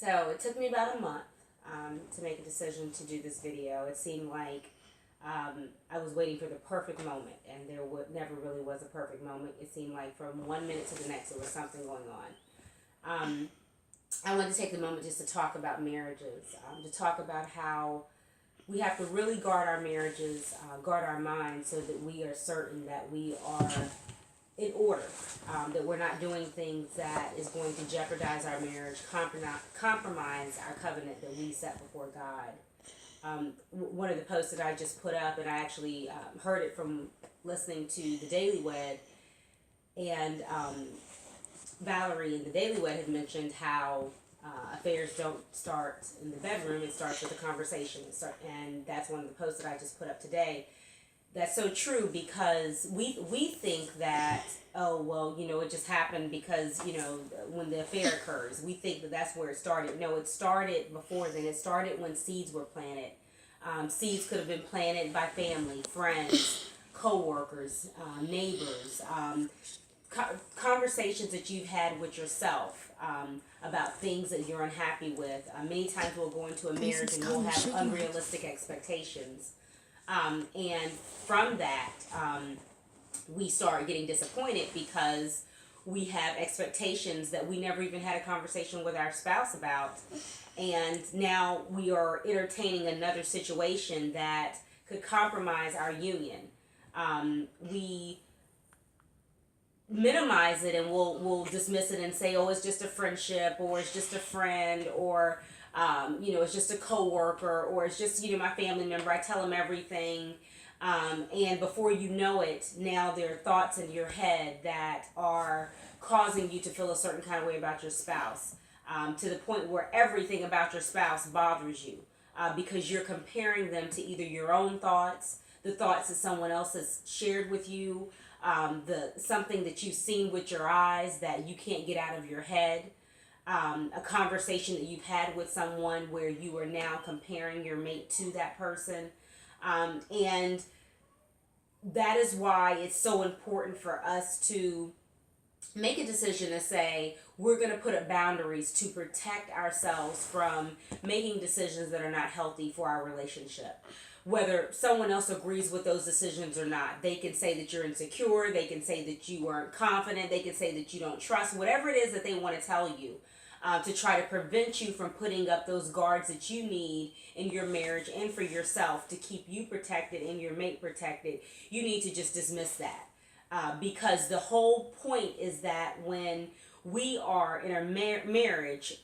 So it took me about a month to make a decision to do this video. It seemed like I was waiting for the perfect moment, and there never really was a perfect moment. It seemed like from one minute to the next there was something going on. I wanted to take the moment just to talk about marriages, to talk about how we have to really guard our marriages, guard our minds, so that we are certain that we are in order, that we're not doing things that is going to jeopardize our marriage, compromise our covenant that we set before God. One of the posts that I just put up, and I actually heard it from listening to the Daily Wed, and Valerie in the Daily Wed had mentioned how affairs don't start in the bedroom, it starts with a conversation. And that's one of the posts that I just put up today. That's so true, because we think that, oh, well, it just happened because, when the affair occurs, we think that that's where it started. No, it started before then. It started when seeds were planted. Seeds could have been planted by family, friends, co-workers, neighbors, conversations that you've had with yourself about things that you're unhappy with. Many times we'll go into a marriage and we'll have unrealistic expectations. And from that, we start getting disappointed because we have expectations that we never even had a conversation with our spouse about. And now we are entertaining another situation that could compromise our union. We minimize it, and we'll dismiss it and say, oh, it's just a friendship, or it's just a friend, or it's just a coworker, or it's just my family member. I tell them everything, and before you know it, now there are thoughts in your head that are causing you to feel a certain kind of way about your spouse, to the point where everything about your spouse bothers you, because you're comparing them to either your own thoughts, the thoughts that someone else has shared with you, something that you've seen with your eyes that you can't get out of your head, a conversation that you've had with someone where you are now comparing your mate to that person. And that is why it's so important for us to make a decision to say we're going to put up boundaries to protect ourselves from making decisions that are not healthy for our relationship. Whether someone else agrees with those decisions or not, they can say that you're insecure, they can say that you aren't confident, they can say that you don't trust, whatever it is that they want to tell you, to try to prevent you from putting up those guards that you need in your marriage and for yourself to keep you protected and your mate protected. You need to just dismiss that, because the whole point is that when we are in our marriage,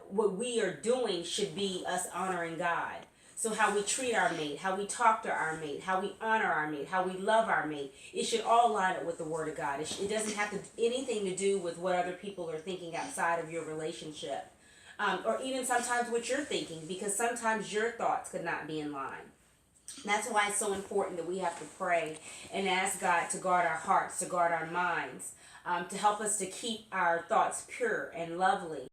what we are doing should be us honoring God. So how we treat our mate, how we talk to our mate, how we honor our mate, how we love our mate, it should all line up with the Word of God. It doesn't have anything to do with what other people are thinking outside of your relationship, or even sometimes what you're thinking, because sometimes your thoughts could not be in line. That's why it's so important that we have to pray and ask God to guard our hearts, to guard our minds, to help us to keep our thoughts pure and lovely.